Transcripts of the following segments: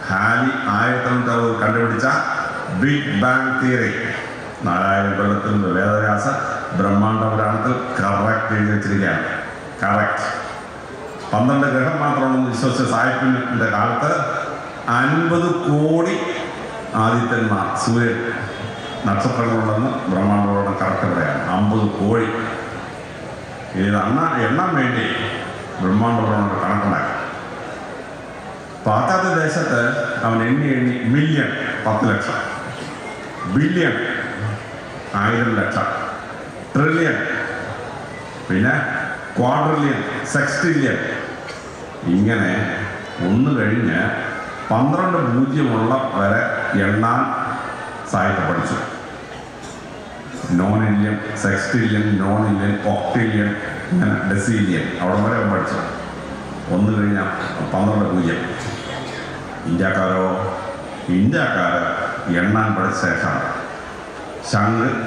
ഹാലി 1960 കണ്ടുപിടിച്ച big bang theory 4000 കൊല്ലത്തിൽ വേദവ്യാസ ബ്രഹ്മാണ്ഡ പുരാണത്തിൽ കറക്റ്റ് എഴുതി വെച്ചിരിക്കുകയാണ്. കറക്റ്റ് 12 ഗ്രഹം മാത്രമാണെന്ന് വിശ്വസിച്ച സായിപ്പിൻ്റെ കാലത്ത് 50 കോടി ആദിത്യന്മാർ സൂര്യൻ നക്ഷത്രങ്ങളുണ്ടെന്ന് ബ്രഹ്മാണ്ഡപുരാണം കറക്റ്റ് പറയാണ്. 50 കോടി. ഇത് എണ്ണാൻ വേണ്ടി ബ്രഹ്മാണ്ഡപുരാണം കണക്കുണ്ടാക്കി. പാശ്ചാത്യ ദേശത്ത് അവൻ എണ്ണി മില്യൺ 10 ലക്ഷം, ബില്യൺ 1000 ലക്ഷം, ട്രില്യൺ, പിന്നെ ക്വാഡ്രില്യൺ, സെക്സ്റ്റില്യൺ, ഇങ്ങനെ ഒന്ന് കഴിഞ്ഞ് 12 പൂജ്യമുള്ള വരെ എണ്ണാൻ സാഹിത്യം പഠിച്ചു. നോണില്യൺ, സെക്സ്റ്റില്യൺ, നോണില്യൺ, ഒക്ടില്യൺ, ഇങ്ങനെ ഡെസിലിയൻ അവിടെ വരെ പഠിച്ചു. ഒന്ന് കഴിഞ്ഞാൽ 12 പൂജ്യം. ഇന്ത്യക്കാർ എണ്ണാൻ പഠിച്ച ശേഷം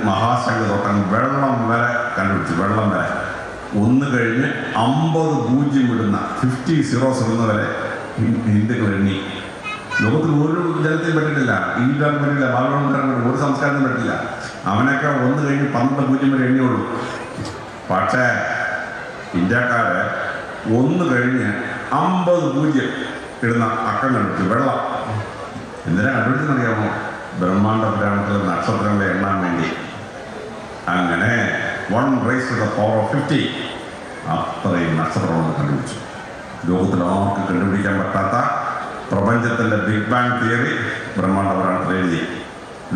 മഹാശംഖ് തൊട്ടൻ വെള്ളം വരെ കണ്ടുപിടിച്ചു. വെള്ളം വരെ ഒന്ന് കഴിഞ്ഞ് 50 പൂജ്യം ഇടുന്ന 50 സീറോസ് ഇടുന്നവരെ ഹിന്ദുക്കൾ എണ്ണി. ലോകത്തിൽ ഒരു ജനത്തെയും പറ്റിട്ടില്ല, ഈടാൻ പറ്റില്ല, ബാലഗോപാലൻ ഒരു സംസ്കാരത്തിനും പറ്റില്ല. അവനൊക്കെ ഒന്ന് കഴിഞ്ഞ് 12 പൂജ്യം വരെ എണ്ണിയുള്ളൂ. പക്ഷേ ഇന്ത്യക്കാർ ഒന്ന് കഴിഞ്ഞ് 50 പൂജ്യം ഇടുന്ന അക്കം കണ്ടുപിടിച്ചു. വെള്ളം എന്തിനാ കണ്ടുപിടിച്ചെന്നറിയാമോ? ബ്രഹ്മാണ്ഡ പുരാണത്തിലെ നക്ഷത്രങ്ങളെ എണ്ണാൻ വേണ്ടി. അങ്ങനെ 1⁻⁴ അത്രയും നക്ഷത്രങ്ങളൊന്നും കണ്ടുപിടിച്ചു. ലോകത്തിൽ ആർക്കും കണ്ടുപിടിക്കാൻ പറ്റാത്ത പ്രപഞ്ചത്തിൻ്റെ ബിഗ് ബാങ് തിയറി ബ്രഹ്മാണ്ഡ പുരാണത്തിൽ എഴുതി.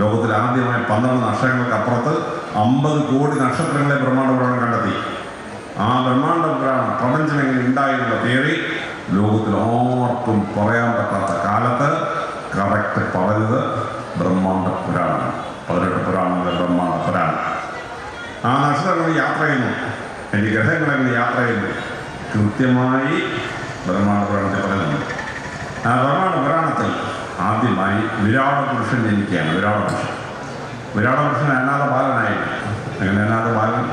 ലോകത്തിൽ ആദ്യമായി 12 നക്ഷത്രങ്ങൾക്ക് അപ്പുറത്ത് 50 കോടി നക്ഷത്രങ്ങളെ ബ്രഹ്മാണ്ഡ പുരാണം കണ്ടെത്തി. ആ ബ്രഹ്മാണ്ഡ പുരാണം പ്രപഞ്ചം എങ്ങനെ ഉണ്ടായിരുന്ന തിയറി ലോകത്തിൽ ആർക്കും പറയാൻ പറ്റാത്ത കാലത്ത് കറക്റ്റ് പറഞ്ഞത് ബ്രഹ്മാണ്ഡ പുരാണമാണ്. 18 പുരാണങ്ങൾ ബ്രഹ്മാണ്ഡ പുരാണം. ആ നക്ഷത്രങ്ങൾ യാത്ര ചെയ്യുന്നു, എൻ്റെ ഗ്രഹങ്ങളെങ്ങനെ യാത്ര ചെയ്യുന്നു കൃത്യമായി ബ്രഹ്മാണ്ഡ പുരാണത്തിൽ പറയുന്നുണ്ട്. ആ ബ്രഹ്മാണ്ഡ പുരാണത്തിൽ ആദ്യമായി വിരാട പുരുഷൻ ജനിക്കുകയാണ്. വിരാട പുരുഷൻ അനാഥ ബാലനായിരുന്നു. അങ്ങനെ അനാഥ ബാലൻ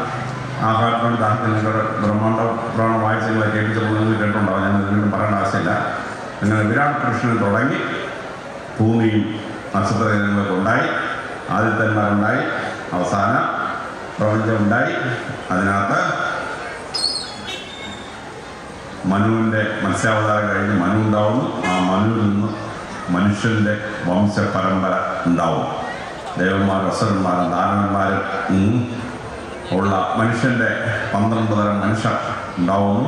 ആഹാരത്തിന് ദാഹത്തിന് ബ്രഹ്മാണ്ഡ പുരാണം വായിച്ചങ്ങളെ കേൾപ്പിച്ചപ്പോൾ നിങ്ങൾ കേട്ടുണ്ടാവും, ഞാൻ വീണ്ടും പറയേണ്ട ആവശ്യമില്ല. അങ്ങനെ വിരാട് പുരുഷന് തുടങ്ങി ഭൂമിയും നക്ഷത്രജനങ്ങളൊക്കെ ഉണ്ടായി, ആദിത്യന്മാരുണ്ടായി, അവസാന പ്രപഞ്ചം ഉണ്ടായി. അതിനകത്ത് മനുവിൻ്റെ മത്സ്യാവതാരം കഴിഞ്ഞ് മനു ഉണ്ടാവുന്നു. ആ മനുവിൽ നിന്ന് മനുഷ്യൻ്റെ വംശപരമ്പര ഉണ്ടാവും. ദേവന്മാരും അസുരന്മാരും ദാനവന്മാരും ഉള്ള മനുഷ്യൻ്റെ 12 തരം മനുഷ്യർ ഉണ്ടാവുന്നു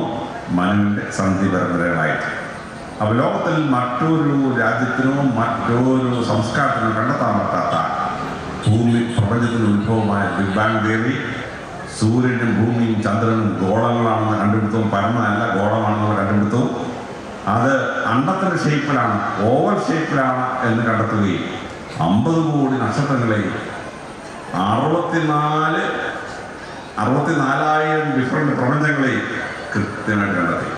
മനുവിൻ്റെ സന്ധി പരമ്പരകളായിട്ട്. അപ്പോൾ ലോകത്തിൽ മറ്റൊരു രാജ്യത്തിനോ മറ്റൊരു സംസ്കാരത്തിനോ കണ്ടെത്താൻ പറ്റാത്ത പ്രപഞ്ചത്തിൻ്റെ ഉത്ഭവമായ ബിഗ് ബാങ് തിയറി, സൂര്യനും ഭൂമിയും ചന്ദ്രനും ഗോളങ്ങളാണെന്ന് കണ്ടുപിടുത്തവും, പരമല്ല ഗോളമാണെന്നുള്ള കണ്ടുപിടുത്തവും, അത് അണ്ടത്തിൻ്റെ ഷേപ്പിലാണ്, ഓവൽ ഷേപ്പിലാണ് എന്ന് കണ്ടെത്തുകയും 50 കോടി നക്ഷത്രങ്ങളെയും 64,000 ഡിഫറെൻ്റ് പ്രപഞ്ചങ്ങളെയും കൃത്യമായിട്ട് കണ്ടെത്തി.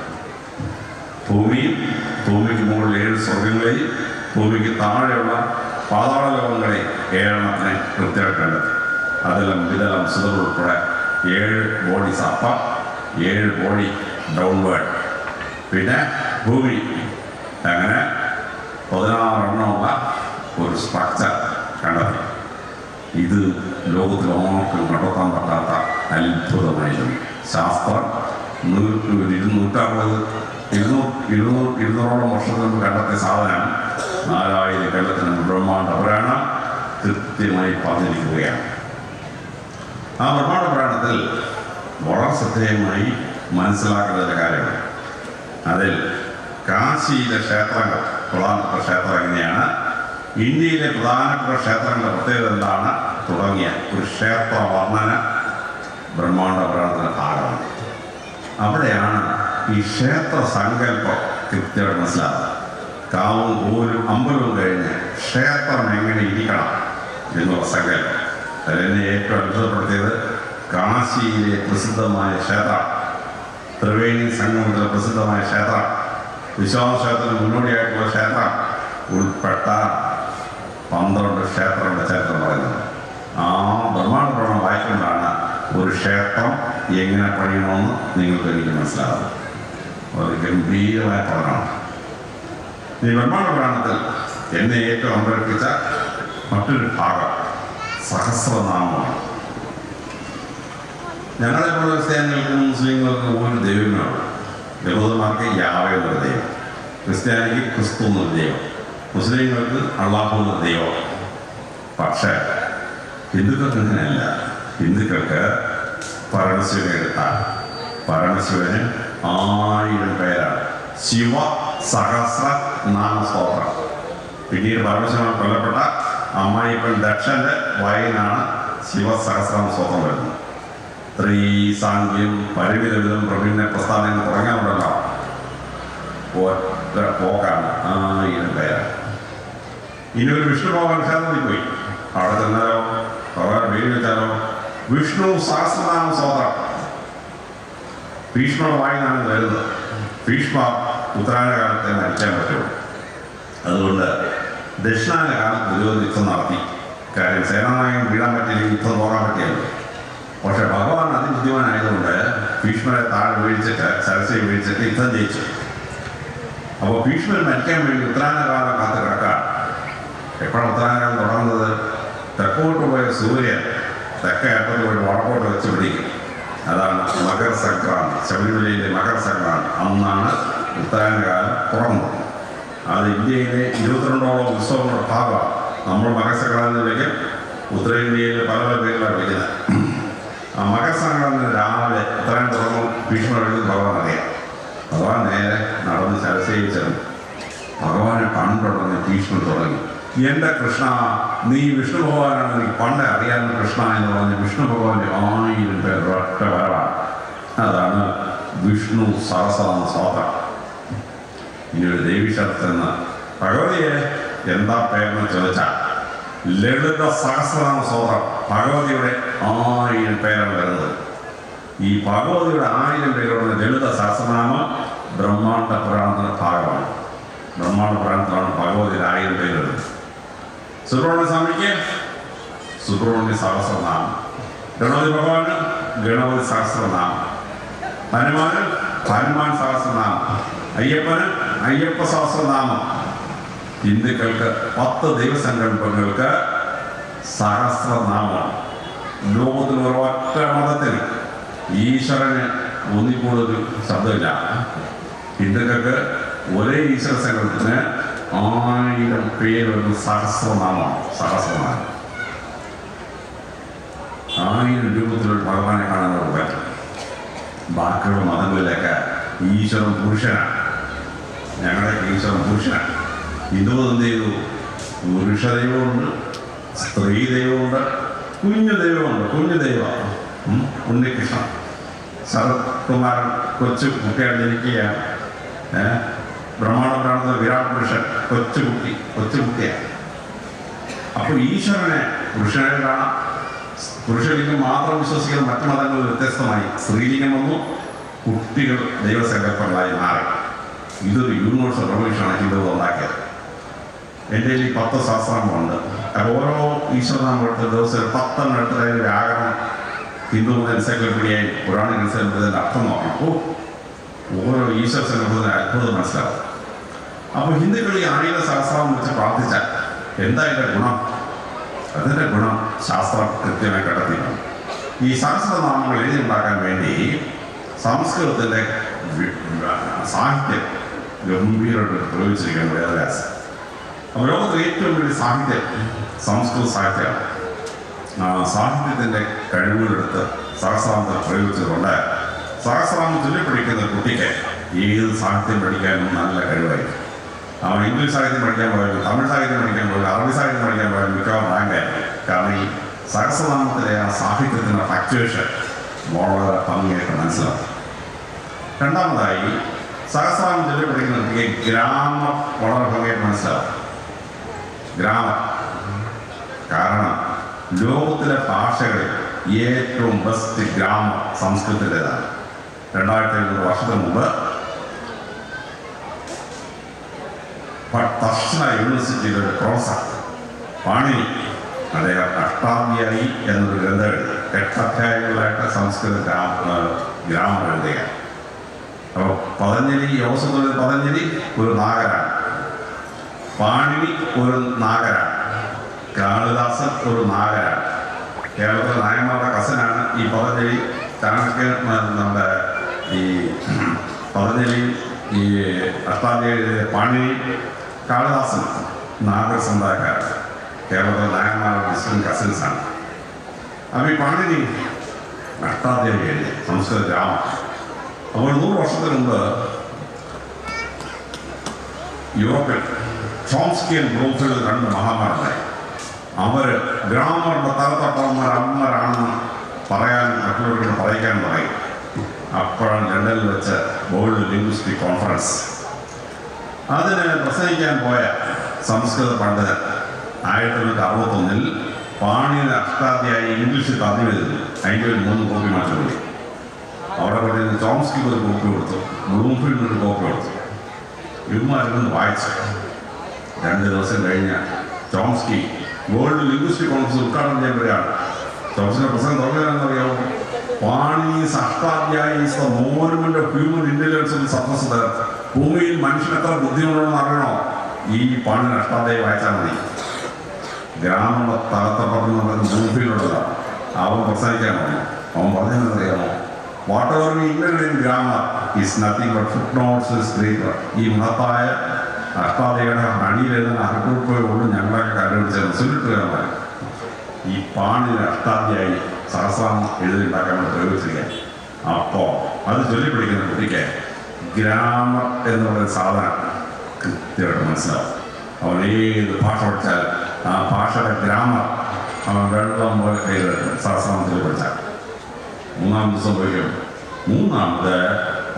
ഭൂമിക്ക് മുകളിൽ 7 സ്വർഗങ്ങളെയും ഭൂമിക്ക് താഴെയുള്ള പാതാള ലോകങ്ങളെയും 7 കൃത്യമായിട്ട് കണ്ടെത്തി. അതെല്ലാം വിതലം സുതം ഉൾപ്പെടെ 7 ബോഡീസ് അപ്പ, 7 ബോഡി ഡൗൺവേർഡ്, പിന്നെ ഭൂമി, അങ്ങനെ 16 എണ്ണമുള്ള ഒരു സ്ട്രക്ചർ കണ്ടെത്തി. ഇത് ലോകത്തിൽ ആർക്കും കണ്ടെത്താൻ പറ്റാത്ത അത്ഭുതമായിരുന്നു. ശാസ്ത്രം 200-200 വർഷത്തിന് മുമ്പ് കണ്ടെത്തിയ സാധനം 4000 കൊല്ലത്തിന് ബ്രഹ്മാണ്ഡ പുരാണം കൃത്യമായി പറഞ്ഞിരിക്കുകയാണ്. ആ ബ്രഹ്മാണ്ഡ പുരാണത്തിൽ വളരെ ശ്രദ്ധേയമായി മനസ്സിലാക്കേണ്ട ചില കാര്യങ്ങൾ. അതിൽ കാശിയിലെ ക്ഷേത്രങ്ങൾ, പ്രധാനപ്പെട്ട ക്ഷേത്രം എങ്ങനെയാണ്, ഇന്ത്യയിലെ പ്രധാനപ്പെട്ട ക്ഷേത്രങ്ങളുടെ പ്രത്യേകത എന്താണ് തുടങ്ങിയ ഒരു ക്ഷേത്ര വർണ്ണന ബ്രഹ്മാണ്ഡ പുരാണത്തിൻ്റെ ഭാഗമാണ്. അവിടെയാണ് ഈ ക്ഷേത്ര സങ്കല്പം കൃത്യമായിട്ട് മനസ്സിലാകുന്നത്. കാവും കോലും അമ്പലവും കഴിഞ്ഞ് ക്ഷേത്രം എങ്ങനെ ഇരിക്കണം എന്നുള്ള സങ്കല്പം. അതിനെ ഏറ്റവും അത്ഭുതപ്പെടുത്തിയത് കാശിയിലെ പ്രസിദ്ധമായ ക്ഷേത്രം, ത്രിവേണി സംഗമത്തിലെ പ്രസിദ്ധമായ ക്ഷേത്രം, വിശ്വാസക്ഷേത്രത്തിന് മുന്നോടിയായിട്ടുള്ള ക്ഷേത്രം ഉൾപ്പെട്ട 12 ക്ഷേത്രങ്ങളുടെ ചരിത്രം പറയുന്നത്. ആ ബ്രഹ്മാണ്ഡ പുരാണം വായിക്കുമ്പോഴാണ് ഒരു ക്ഷേത്രം എങ്ങനെ പണിയണമെന്ന് നിങ്ങൾക്ക് എനിക്ക് മനസ്സിലാകുന്നത്. ഒരു ഗംഭീരമായ പഠനമാണ്. ഈ ബ്രഹ്മാണ്ഡ പുരാണത്തിൽ എന്നെ ഏറ്റവും അമ്പരപ്പിച്ച മറ്റൊരു ഭാഗം സഹസ്രനാമമാണ്. ഞങ്ങളെ പോലെ ക്രിസ്ത്യാനികൾക്കും മുസ്ലിങ്ങൾക്കും ഒരു ദൈവമാണ്. യഹൂദന്മാർക്ക് യാവേ എന്നൊരു ദൈവം, ക്രിസ്ത്യാനിക്ക് ക്രിസ്തു എന്നൊരു ദൈവം, മുസ്ലിങ്ങൾക്ക് അള്ളാഹു എന്നൊരു ദൈവം. പക്ഷേ ഹിന്ദുക്കൾക്ക് ഇങ്ങനെയല്ല. ഹിന്ദുക്കൾക്ക് പരമശിവനെ എടുത്താൽ പരമശിവന് 1000 പേരാണ്. ശിവ സഹസ്ര നാമസ്തോത്രം. പിന്നീട് പരമശിവൻ കൊല്ലപ്പെട്ട അമ്മായിപ്പൻ ദക്ഷന്റെ വായിനാണ് ശിവസഹസ്രനാമ സ്തോത്രം വരുന്നത്. ത്രീസാംഗ്യം പരിമിതവിധം പ്രഭിന്ന പ്രസ്ഥാനങ്ങൾ തുടങ്ങാറുണ്ടല്ലോ. ഒറ്റ പോക്കാണ് 1000 പേരാണ്. ഇനി ഒരു വിഷ്ണു ഭഗവാൻ ക്ഷേത്രത്തിൽ പോയി അവിടെ ചെന്നാലോ ഭഗവാൻ പേര് വെച്ചാലോ വിഷ്ണു സഹസ്രനാമ സ്തോത്രം. ഭീഷ്മ വായിനാണ് വരുന്നത്. ഭീഷ്മ ഉത്തരായണ കാലത്തെ മരിക്കാൻ പറ്റുള്ളൂ. അതുകൊണ്ട് ദക്ഷിണായന കാലത്ത് യുദ്ധം നടത്തി. കാര്യം സേനാനായകൻ വീഴാൻ പറ്റിയില്ലെങ്കിൽ യുദ്ധം നോക്കാൻ പറ്റിയല്ലോ. പക്ഷെ ഭഗവാൻ അതിബുദ്ധിമാനായതുകൊണ്ട് ഭീഷ്മരെ താഴെ വീഴ്ചിട്ട് സരസ്വതി വീഴ്ചിട്ട് യുദ്ധം ജയിച്ചു. അപ്പോൾ ഭീഷ്മർ മരിക്കാൻ വേണ്ടി ഉത്തരായണ കാലം കാത്ത് കിടക്കാൻ. എപ്പോഴാണ് ഉത്തരായണ കാലം തുടങ്ങുന്നത്? തെക്കോട്ട് പോയ സൂര്യൻ തെക്കേ അറ്റത്ത് പോയി വടക്കോട്ട് വെച്ച് പിടിക്കും. അതാണ് മകർ സംക്രാന്തി. ശബരിമലയിലെ മകർ സംക്രാന്തി അന്നാണ് ഉത്തരായണ കാലം തുടങ്ങുന്നത്. അത് ഇന്ത്യയിലെ 22ഓളം ഉത്സവങ്ങളുടെ ഭാഗമാണ്. നമ്മൾ മകർ സംക്രാന്തി വിളിക്കും, ഉത്തരേന്ത്യയിൽ പല പല പേരിലാണ് വിളിക്കുന്നത്. ആ മകർ സംക്രാന്തി രാവിലെ ഉത്തരായണം തുടങ്ങും. ഭീഷ്മർ എഴുതുന്ന ഭഗവാൻ അറിയാം. ഭഗവാൻ നേരെ നടന്ന് സരസ്വതിച്ചത് ഭഗവാനെ കണ്ടുടങ്ങി ഭീഷ്മർ തുടങ്ങി. എൻ്റെ കൃഷ്ണ, നീ വിഷ്ണു ഭഗവാനാണ്, നീ പണ്ട് അറിയാവുന്ന കൃഷ്ണ എന്ന് പറഞ്ഞ് വിഷ്ണു ഭഗവാന്റെ 1000 പേർ ഒറ്റ വരവാണ്. അതാണ് വിഷ്ണു സഹസ്രനാമ സ്തോത്രം. ഇനി ഒരു ദേവീശാസ്ത്രത്തിന് ഭഗവതിയെ എന്താ പേരെന്ന് ചോദിച്ചാൽ ലളിത സഹസ്രനാമ സ്തോത്രം. ഭഗവതിയുടെ 1000 പേരാണ് വരുന്നത്. ഈ ഭഗവതിയുടെ 1000 പേരുടെ ലളിത സഹസ്രനാമം ബ്രഹ്മാണ്ഡ പുരാണത്തിന്റെ ഭാഗമാണ്. ബ്രഹ്മാണ്ഡ പുരാണത്തിലാണ് ഭഗവതിയുടെ 1000 പേര് വരുന്നത്. സുബ്രഹ്മണ്യ സ്വാമിക്ക് സുബ്രഹ്മണ്യ സഹസ്രനാമം, ഗണപതി ഭഗവാന് ഗണപതി സഹസ്രനാമം, ഹനുമാന് ഹനുമാൻ സഹസ്രനാമം, അയ്യപ്പന് അയ്യപ്പ സഹസ്രനാമം. ഹിന്ദുക്കൾക്ക് 10 ദൈവസങ്കല്പങ്ങൾക്ക് സഹസ്രനാമമാണ്. ലോകത്തിൽ ഒരൊറ്റ മതത്തിൽ ഈശ്വരന് ഒന്നിക്കൂടുതൽ ശബ്ദമില്ല. ഹിന്ദുക്കൾക്ക് ഒരേ ഈശ്വര സങ്കല്പത്തിന് 1000 പേരൊരു സഹസ്രനാമമാണ്. സഹസ്രനാമം 1000 രൂപത്തിലൊരു ഭഗവാനെ കാണാൻ നമുക്ക് പറ്റും. ബാക്കിയുള്ള മതങ്ങളിലൊക്കെ ഈശ്വരൻ പുരുഷനാണ്. ഞങ്ങളുടെ ഈശ്വരൻ പുരുഷനാണ്. ഹിന്ദുമതം എന്ത് ചെയ്തു? പുരുഷ ദൈവമുണ്ട്, സ്ത്രീ ദൈവമുണ്ട്, കുഞ്ഞു ദൈവമുണ്ട്. കുഞ്ഞു ദൈവം ഉണ്ണികൃഷ്ണൻ, ശരത് കുമാരൻ കൊച്ചു കുട്ടിയാണ് ജനിക്കുകയാണ്. ബ്രഹ്മാണ്ഡ പുരാണത്തിൽ വിരാട് പുരുഷൻ കൊച്ചുകുട്ടിയാണ്. അപ്പോൾ ഈശ്വരനെ പുരുഷനായി കാണാം. പുരുഷലിംഗം മാത്രം വിശ്വസിക്കുന്ന മറ്റു മതങ്ങളിൽ വ്യത്യസ്തമായി സ്ത്രീലിംഗം വന്നു. കുട്ടികൾ ദൈവസങ്കല്പങ്ങളായി മാറി. ഇതൊരു യൂണിവേഴ്സൽ റെവല്യൂഷനാണ് ഹിന്ദുമതം ഉണ്ടാക്കിയത്. എൻ്റെ ഈ 10 സഹസ്രനാമമുണ്ട്. അപ്പോൾ ഓരോ ഈശ്വരനാമം എടുത്ത ദിവസം 10 എടുത്ത വ്യാകരണം ഹിന്ദുമത എൻസൈക്ലോപീഡിയയിൽ പുരാണ എൻസൈക്ലോപീഡിയയുടെ അർത്ഥം നോക്കണം. ഓരോ ഈശ്വര സങ്കല്പത്തിന് അത്ഭുതം മനസ്സിലാവും. അപ്പോൾ ഹിന്ദുക്കൾ ഈ 1000 സഹസ്രനാമം വെച്ച് പ്രാർത്ഥിച്ചാൽ എന്താ അതിൻ്റെ ഗുണം? അതിൻ്റെ ഗുണം ശാസ്ത്രം കൃത്യമായി കണ്ടെത്തിയിട്ടുണ്ട്. ഈ സഹസ്രനാമങ്ങൾ എഴുതി ഉണ്ടാക്കാൻ വേണ്ടി സംസ്കൃതത്തിൻ്റെ സാഹിത്യം ഗംഭീരമായിട്ട് പ്രയോഗിച്ചിരിക്കുകയാണ് വേദവ്യാസം. അപ്പോൾ ലോകത്തിലെ ഏറ്റവും വലിയ സാഹിത്യം സംസ്കൃത സാഹിത്യമാണ്. സാഹിത്യത്തിൻ്റെ കഴിവുകളെടുത്ത് സഹസ്രനാമത്തിൽ പ്രയോഗിച്ചതുകൊണ്ട് സഹസ്രനാമം ചൊല്ലിപ്പഠിക്കുന്ന കുട്ടിക്ക് ഏത് സാഹിത്യം പഠിക്കാനും നല്ല കഴിവായിരിക്കും. അവൻ ഇംഗ്ലീഷ് സാഹിത്യം പഠിക്കാൻ പോയാലും തമിഴ് സാഹിത്യം പഠിക്കാൻ പോയാലും അറബി സാഹിത്യം പഠിക്കാൻ പോയാലും മിക്കവാറും റാങ്കായിരിക്കും. കാരണം ഈ സഹസ്രനാമത്തിലെ ആ സാഹിത്യത്തിൻ്റെ ഫ്ലക്ച്വേഷൻ വളരെ ഭംഗിയായിട്ട് മനസ്സിലാവും. രണ്ടാമതായി സഹസ്രനാമം ചൊല്ലിപ്പഠിക്കുന്ന കുട്ടിക്ക് ഗ്രാമം വളരെ ഭംഗിയായിട്ട് മനസ്സിലാവും. ഗ്രാമം കാരണം ലോകത്തിലെ ഭാഷകളിൽ ഏറ്റവും ബെസ്റ്റ് ഗ്രാമം സംസ്കൃതത്തിൻ്റെതാണ്. 2500 വർഷത്തിന് മുമ്പ് ദക്ഷിണ യൂണിവേഴ്സിറ്റിയിലെ ഒരു പ്രൊഫസർ പാണിനി അദ്ദേഹം അഷ്ടാധ്യായി എന്നൊരു ഗ്രന്ഥം എഴുതി. 8 അധ്യായങ്ങളായിട്ട് സംസ്കൃത ഗ്രാമം എഴുതുകയാണ്. അപ്പോൾ പതഞ്ജലി യോഗസൂത്രത്തിൽ പതഞ്ജലി ഒരു നാഗരാണ്. പാണിനി ഒരു നാഗരാണ്, കാളിദാസൻ ഒരു നാഗരാണ്. കേരളത്തിലെ നായന്മാരുടെ കസനാണ് ഈ പതഞ്ജലി. ചാണക്യൻ നമ്മുടെ ഈ പതഞ്ജലി, ഈ അഷ്ടാധ്യായി പാണിനി, കാളിദാസൻ നാഗർ സമുദായക്കാരാണ്. കേരളത്തിലെ നായന്മാരുടെ ഡിസ്റ്റന്റ് കസിൻസാണ്. അപ്പോൾ ഈ പാണിനി അഷ്ടാധ്യായി സംസ്കൃത രാമം. അപ്പോൾ 100 വർഷത്തിന് മുമ്പ് യൂറോപ്പിൽ ചോംസ്കിയും ബ്ലൂംഫീൽഡ് 2 മഹാന്മാരുണ്ടായി. അവർ ഗ്രാമറിൻ്റെ തലത്തട്ടന്മാരാണെന്ന് പറയാൻ മറ്റുള്ളവരോട് പറയിക്കാൻ പറയും. അപ്പോഴാണ് ലണ്ടനിൽ വെച്ച് വേൾഡ് ലിംഗ്വിസ്റ്റിക് കോൺഫറൻസ്. അതിന് പ്രസംഗിക്കാൻ പോയ സംസ്കൃത പണ്ഡിതൻ 1861 പാണിയുടെ അഷ്ടാധ്യായി ഇംഗ്ലീഷിൽ തർജ്ജമ ചെയ്തു. അതിൻ്റെ ഒരു 3 കോപ്പി മാത്രം കൂടി അവിടെ കൊണ്ടിരുന്ന് ചോംസ്കിക്ക് ഒരു കോപ്പി കൊടുത്തു, ബ്ലൂംഫീൽഡിന് ഒരു കോപ്പി കൊടുത്തു. ഇവന്മാരൊന്ന് വായിച്ചു. 2 ദിവസം കഴിഞ്ഞ് ചോംസ്കി വേൾഡ് ലിംഗ്വിസ്റ്റിക് കോൺഫറൻസ് ഉദ്ഘാടനം ചെയ്യുമ്പോഴാണ് ചോംസ്കിയുടെ പ്രസംഗം തുടങ്ങിയതെന്നറിയാമോ? Panini's Ashtadhyayi is the monument of human intelligence in surface earth. ഭൂമിയിൽ മനുഷ്യൻ എത്ര ബുദ്ധിമുട്ടുണ്ടെന്ന് അറിയണോ? ഈ പാണിനി അഷ്ടാധ്യായി വായിച്ചാൽ മതി. ഗ്രാമ തലത്തപ്പെടുന്ന ബ്ലൂംഫീൽഡുള്ളതാണ്. അവൻ പ്രസംഗിക്കാൻ പറഞ്ഞു. അവൻ പറഞ്ഞതെന്നറിയാമോ? Whatever we invent in grammar is nothing but footnotes is greater. ഈ മഹത്തായ അഷ്ടാധ്യായിയുടെ അടിയിലെഴുതുന്ന അറുക്കുറിപ്പുകളുണ്ട് ഞങ്ങളൊക്കെ കണ്ടുപിടിച്ചത് സുല്ലിട്ടുകാരന്മാർ. ഈ പാണിന് അഷ്ടാധ്യായി സഹസ്രാമം എഴുതിണ്ടാക്കാൻ വേണ്ടി പ്രയോഗിച്ചിരിക്കാൻ. അപ്പോൾ അത് ചൊല്ലിപ്പിടിക്കുന്ന കുട്ടിക്ക് ഗ്രാമർ എന്നുള്ളൊരു സാധനം കൃത്യമായിട്ട് മനസ്സിലാവും. അവൻ ഏത് ഭാഷ പഠിച്ചാൽ ആ ഭാഷയുടെ ഗ്രാമർ അവൻ വെള്ളം പോലെ കയ്യിലെടുക്കും. സഹസ്രാമത്തിൽ പഠിച്ചാൽ 3-ാം ദിവസം പോയിക്കും. 3-ാമത്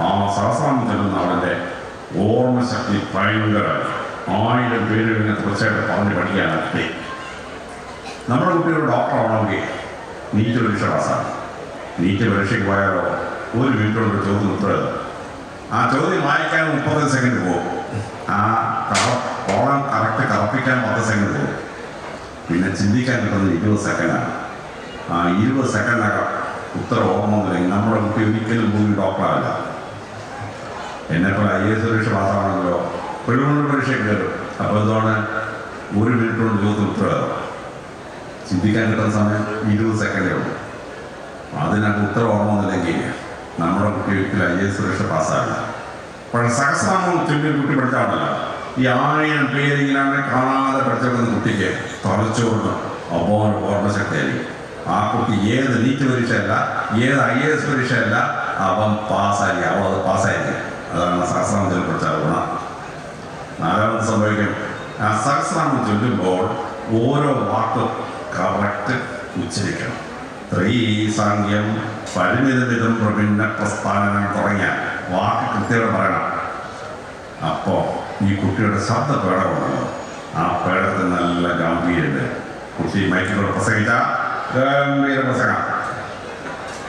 ആ സഹസ്രാമം ചൊല്ലുന്ന അവൻ്റെ ഓർമ്മശക്തി ഭയങ്കരമായി. 1000 പേര് ഇങ്ങനെ തീർച്ചയായിട്ടും പറഞ്ഞ് പഠിക്കാനാക്കി. നമ്മുടെ കുട്ടികൾ ഡോക്ടറാവണമെങ്കിൽ നീറ്റ് പരീക്ഷ പാസ്സാണ്. നീറ്റ് പരീക്ഷയ്ക്ക് പോയാലോ 1 മിനിറ്റ് കൊണ്ട് ചോദ്യം ഉത്തരം. ആ ചോദ്യം വായിക്കാൻ 30 സെക്കൻഡ് പോകും. ആ കോളം കറക്റ്റ് കറപ്പിക്കാൻ 10 സെക്കൻഡ് പോകും. പിന്നെ ചിന്തിക്കാൻ കിട്ടുന്നത് 20 സെക്കൻഡാണ്. ആ 20 സെക്കൻഡിനകം ഉത്തരം ഓർമ്മ ഒന്നുമില്ലെങ്കിൽ നമ്മുടെ കുട്ടി ഒരിക്കലും ഭൂമി ഡോക്ടറാവില്ല. എന്നെപ്പോലെ IAS പരീക്ഷ പാസ്സാവണമെങ്കിലോ പ്രിലിമിനറി പരീക്ഷയ്ക്ക് കയറും. അപ്പോൾ എന്താണ് 1 മിനിറ്റ് കൊണ്ട് ചോദ്യം ഉത്തരം. ചിന്തിക്കാൻ കിട്ടുന്ന സമയം 20 സെക്കൻഡേ ഉള്ളൂ. അതിനകത്ത് ഉത്തരം ഓർമ്മ ഒന്നുമില്ലെങ്കിൽ നമ്മുടെ കുട്ടി ഒരിക്കലും IAS പരീക്ഷ പാസ്സാവില്ല. പക്ഷേ സഹസ്രാമം ചൊല്ലി കുട്ടി പഠിച്ചാണല്ലോ. ഈ 1000 പേരിങ്ങനെ കാണാതെ പഠിച്ചെടുക്കുന്ന കുട്ടിക്ക് തലച്ചോറിന് അപോഹന ഓർമ്മശക്തിയായിരിക്കും. ആ കുട്ടി ഏത് നീറ്റ് പരീക്ഷയല്ല, ഏത് IAS പരീക്ഷയല്ല, അവൻ പാസ്സായി. അവൻ അത് പാസ്സായിരിക്കും. അതാണ് സഹസ്രാമത്തിൽ പഠിച്ചാൽ ഗുണം. 4ാമത് സംഭവിക്കും. ആ സഹസ്രാമം ചൊല്ലുമ്പോൾ ഓരോ വാക്കും കറക്റ്റ് ഉച്ചരിക്കണം. സാങ്ക്യം പരിമിതമിതം പ്രഭിന്ന പ്രസ്ഥാനങ്ങൾ തുടങ്ങിയ വാക്ക് കൃത്യമായിട്ട് പറയണം. അപ്പോൾ ഈ കുട്ടിയുടെ ശബ്ദ പേടമുണ്ടല്ലോ, ആ പേടത്തിൽ നല്ല ഗാംഭീര്യമുണ്ട്. കുട്ടി മൈക്കിലൂടെ പ്രസംഗിച്ചാൽ ഗംഭീര പ്രസംഗം.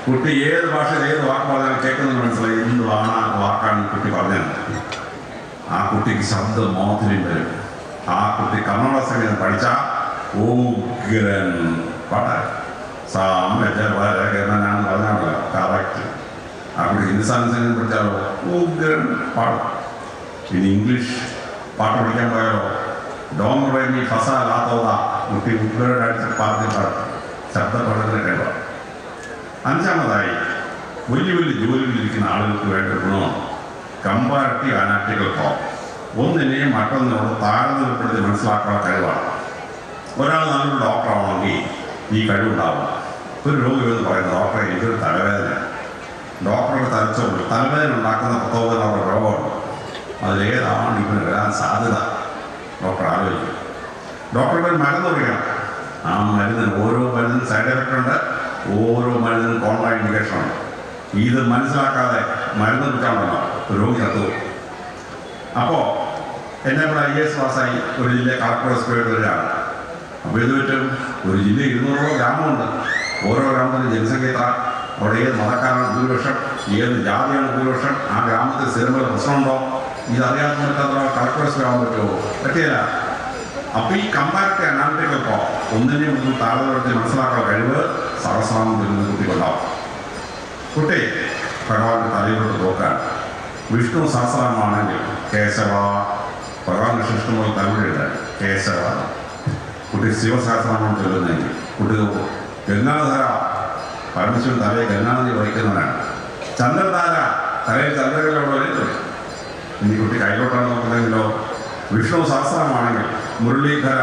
കുട്ടി ഏത് ഭാഷയിൽ ഏത് വാക്ക് പറഞ്ഞാലും കേൾക്കുന്നത് മനസ്സിലായി എന്ത് വാക്കാണ് ഈ കുട്ടി പറഞ്ഞത്. ആ കുട്ടിക്ക് ശബ്ദ മാധുര്യം വരും. ആ കുട്ടി കന്നഡ സംഗീതം പഠിച്ചാൽ ഉഗ്രൻ പാടാൻ സാമനാണ് പറഞ്ഞാണല്ലോ കറക്റ്റ്. ആ കുട്ടി ഹിന്ദുസ്ഥാനി സംഗീതം പഠിച്ചാലോ ഉഗ്രൻ പാടും. പിന്നെ ഇംഗ്ലീഷ് പാട്ട് പഠിക്കാൻ പോയാലോ ഡോങ് റേമി ഫസ ലാത്തോത കുട്ടി ഉഗ്രൻ അടിച്ച് പാട്ട് ശബ്ദ പഠനത്തിന് കേട്ടോ. 5ാമതായി വലിയ വലിയ ജോലികളിലിരിക്കുന്ന ആളുകൾക്ക് വേണ്ട ഗുണമാണ് കമ്പാരിറ്റീവ് അനാലിറ്റിക്കൽ തോട്ട്. ഒന്നിനെയും മറ്റൊന്നിനോട് താരതമ്യപ്പെടുത്തി മനസ്സിലാക്കാനുള്ള കഴിവാണ്. ഒരാൾ നല്ലൊരു ഡോക്ടറാവണമെങ്കിൽ ഈ കഴിവുണ്ടാവും. ഒരു രോഗി എന്ന് പറയുന്നത് ഡോക്ടറെ എനിക്കൊരു തലവേദന, ഡോക്ടറുടെ തലവേദന ഉണ്ടാക്കുന്ന പ്രത്യേകതയുള്ള രോഗമാണ്. അതിലേതാണ് ഇവന് വരാൻ സാധ്യത ഡോക്ടർ ആലോചിക്കും. ഡോക്ടറുടെ ഒരു മരുന്ന് കുടിക്കണം. ആ മരുന്നിന് ഓരോ മരുന്നിനും സൈഡ് എഫക്റ്റ് ഉണ്ട്, ഓരോ മരുന്നിനും കോൺട്രാ ഇൻഡിക്കേഷനുണ്ട്. ഇത് മനസ്സിലാക്കാതെ മരുന്ന് കുടിക്കാണ്ടല്ലോ രോഗി ചത്തുപോകും. അപ്പോൾ എന്നെ ഇവിടെ IAS പാസ്സായി ഒരു ജില്ലയെ കളക്ടർ ഹോസ്പിറ്റലിൽ വരികയാണ്. അപ്പോൾ ഇത് പറ്റും ഒരു ജില്ലയിൽ 200 ഗ്രാമമുണ്ട്. ഓരോ ഗ്രാമത്തിൻ്റെ ജനസംഖ്യ എത്ര, അവിടെ ഏത് മതക്കാരാണ് ഭൂരിപക്ഷം, ഏത് ജാതിയാണ് ഭൂരിപക്ഷം, ആ ഗ്രാമത്തിൽ സ്ഥിരമായ പ്രശ്നമുണ്ടോ, ഇതറിയാത്തവർക്ക് അത്ര കളക്ടർ ഹോസ്പിറ്റൽ ആവാൻ പറ്റുമോ? പറ്റില്ല. അപ്പോൾ ഈ കമ്പാരിറ്റീവ് അനാലിറ്റിക്കൽ ഒന്നിനെയും ഒന്നും താരതമ്യപ്പെടുത്തി മനസ്സിലാക്കാൻ കഴിവ് സഹസ്രാമം ചൊല്ലുന്ന കുട്ടികളുണ്ടാവും. കുട്ടി ഭഗവാന്റെ തലയിലോട്ട് നോക്കാൻ വിഷ്ണു സഹസ്രനാമാണെങ്കിൽ കേശവ ഭഗവാൻ കൃഷ്ണഷ്ടമുള്ള തമിഴുണ്ട് കേശവ. കുട്ടി ശിവസഹസ്രനാമം ചൊല്ലുന്നെങ്കിൽ കുട്ടി ഗംഗാധര പരമശിവൻ തലയിൽ ഗംഗാനദി വഹിക്കുന്നവനാണ്. ചന്ദ്രധാര തലയിൽ ചന്ദ്രകലോടെ ഇനി കുട്ടി കൈകോട്ടാണ് നോക്കുന്നെങ്കിലോ വിഷ്ണു സഹസ്രമാണെങ്കിൽ മുരളീധര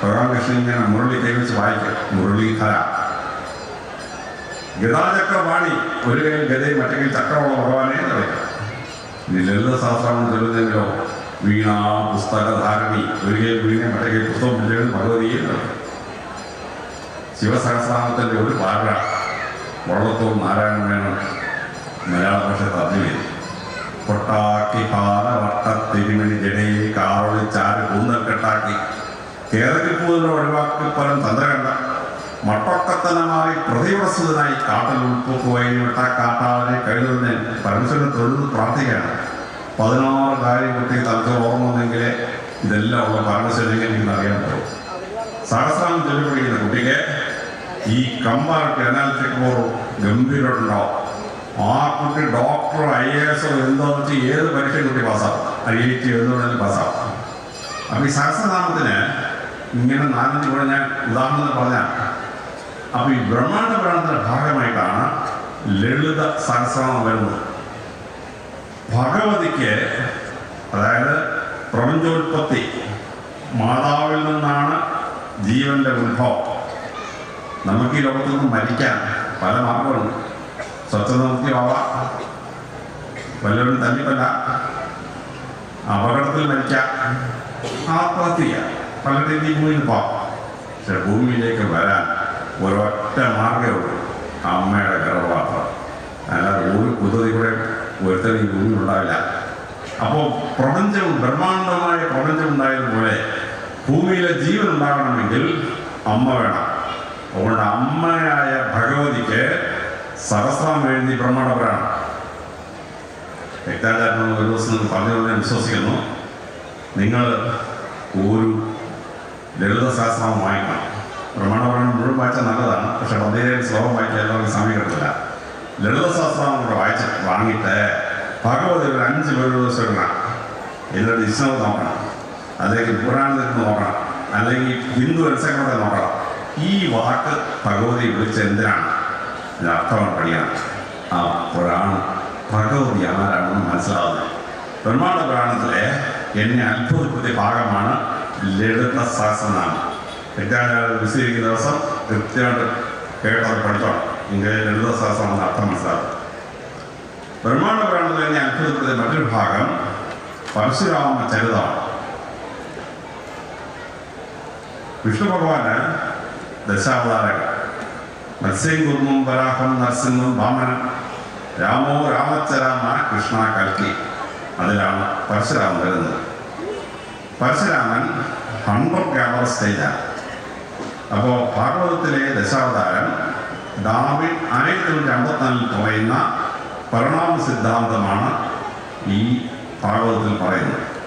ഭഗവാൻ കൃഷ്ണൻ ഇങ്ങനെ മുരളി കൈവച്ച് വായിക്കും. മുരളീധര ഗതാചക്രവാണി ഒരു കൈയിൽ ഗതയും മറ്റേ കൈയിൽ ചക്രമുള്ള ഭഗവാനെ കളിക്കും. ഇനി ലളിത സഹസ്രനാമം ചൊല്ലുന്നെങ്കിലോ വീണ പുസ്തകധാരണി ഒരു കൈയിൽ വീണ മറ്റേ കൈയിൽ പുസ്തകം പിടിച്ചെങ്കിൽ ഭഗവതിയെ കളിക്കും. ശിവസഹസ്രനാമത്തിൻ്റെ ഒരു പാര വള്ളത്തോൾ നാരായണ മേനോൻ മലയാള ഭാഷ തർജ്ജമ ചെയ്തു. കൊട്ടാക്കി പാല വട്ടത്തിരിമണി ജടയെ കാറൊളിച്ചാറ് കൂന്തൽ കെട്ടാക്കി കേരളപ്പൂതിനെ ഒഴിവാക്കി പലം തന്ത്രകണ്ട മട്ടൊക്കത്തനമാറി പ്രതിവസ്തുതനായി കാട്ടൽ ഉൾപ്പൊക്കുവായി വിട്ട കാട്ടാളനെ കഴുകുന്നതിന് പരമശിവനെ തൊഴുത് പ്രാർത്ഥിക്കുകയാണ്. 16 കാര്യം കുട്ടി തലച്ചോർ ഓർമ്മ വന്നെങ്കിലേ ഇതെല്ലാം ഉള്ള പരമശിവനെങ്കിൽ നിങ്ങൾ അറിയാൻ പറ്റും. സഹസ്രാമം ചൊല്ലിപ്പിടിക്കുന്ന കുട്ടിക്ക് ഈ കമ്പാർട്ട് അനാലിറ്റിക് ഗംഭീരമുണ്ടാവും. ആ കുട്ടി ഡോക്ടറോ IAS എന്തോ വെച്ച് ഏത് പരീക്ഷ കുട്ടി പാസ്സാവും. IIT എന്തുകൊണ്ടാലും പാസ്സാവും. അപ്പം ഈ സഹസ്രനാമത്തിന് ഇങ്ങനെ 4 കൂടെ ഞാൻ ഉദാഹരണം പറഞ്ഞാൽ, അപ്പം ഈ ബ്രഹ്മാണ്ഡ പുരാണത്തിൻ്റെ ഭാഗമായിട്ടാണ് ലളിത സഹസ്രനാമം വരുന്നത്. ഭഗവതിക്ക് അതായത് പ്രപഞ്ചോത്പത്തി മാതാവിൽ നിന്നാണ് ജീവന്റെ ഉത്ഭവം. നമുക്ക് ഈ ലോകത്തു നിന്നും മരിക്കാൻ പല മാർഗങ്ങളുണ്ട്. സ്വച്ഛതമുക്തിയാവാം, വല്ലവരും തല്ലിപ്പല്ല, അപകടത്തിൽ മരിക്കാം, ആത്മഹത്യ ചെയ്യാം, പല രീതിയിൽ ഭൂമിയിൽ പോകാം. പക്ഷെ ഭൂമിയിലേക്ക് വരാൻ ഒരൊറ്റ മാർഗ്ഗമേ ഉള്ളൂ, അമ്മയുടെ ഗർഭപാത്രം. അല്ലാതെ ഒരു കുതിരി കൂടെ ഒരുത്തരം ഈ ഭൂമി ഉണ്ടാവില്ല. അപ്പോൾ പ്രപഞ്ചം ബ്രഹ്മാണ്ഡമായ പ്രപഞ്ചം ഉണ്ടായതുപോലെ ഭൂമിയിലെ ജീവൻ ഉണ്ടാകണമെങ്കിൽ അമ്മ വേണം. അതുകൊണ്ട് അമ്മയായ ഭഗവതിക്ക് സഹസ്രം എഴുതി ബ്രഹ്മാണ്ഡപുരാണം വ്യക്താചാരൻ ഒരു ദിവസം പറഞ്ഞു ഞാൻ വിശ്വസിക്കുന്നു. നിങ്ങൾ ഒരു ലളിത സഹസ്രം വായിക്കണം. ബ്രഹ്മാണ്ഡപുരാണം മുഴുവൻ വായിച്ചാൽ നല്ലതാണ്. പക്ഷെ 17 ശ്ലോകം വായിച്ചാൽ എല്ലാവർക്കും സമയം കിട്ടില്ല. ലളിത സഹസ്രം കൂടെ വാങ്ങിയിട്ട് ഭഗവതി ഒരു 5 പേര് ദിവസം ഇടണം. എന്നിട്ട് വിഷ്ണു നോക്കണം, അല്ലെങ്കിൽ പുരാണത്തിൽ നോക്കണം, അല്ലെങ്കിൽ ഹിന്ദു എൻസൈക്ലോപ്പീഡിയ നോക്കണം. ഈ വാക്ക് ഭഗവതി വിളിച്ച് എന്തിനാണ് അർത്ഥമാണ് പഠിക്കണം. അപ്പോഴാണ് ഭഗവതി ആരാണെന്ന് മനസ്സിലാവുന്നത്. ബ്രഹ്മാണ്ഡ പുരാണത്തിലെ എന്നെ അത്ഭുതപ്പെടുത്തിയ ഭാഗമാണ് ലളിത സഹസ്രനാമം. വിശദീകരിക്കുന്ന ദിവസം കൃത്യമായിട്ട് കേട്ടത് പഠിച്ചോണം. ഇങ്ങനെ ലളിത സഹസ്രനാമം അർത്ഥം മനസ്സിലാവും. ബ്രഹ്മാണ്ഡ പുരാണത്തിൽ എന്നെ അത്ഭുതപ്പെടുത്തിയ മറ്റൊരു ഭാഗം പരശുരാമ ചരിതമാണ്. വിഷ്ണു ഭഗവാന് ദശാവതാരങ്ങൾ മത്സ്യം കുർമ്മം വരാഹം നരസിംഹം വാമനൻ രാമോ രാമച്ചരാമ കൃഷ്ണ കൽക്കി. അതിലാണ് പരശുരാമൻ വരുന്നത്. പരശുരാമൻ 100 ഗ്രാമർ സ്റ്റേജാണ്. അപ്പോൾ ഭാഗവതത്തിലെ ദശാവതാരം ഡാർവിൻ 1954 പറയുന്ന പരിണാമ സിദ്ധാന്തമാണ് ഈ ഭാഗവതത്തിൽ പറയുന്നത്.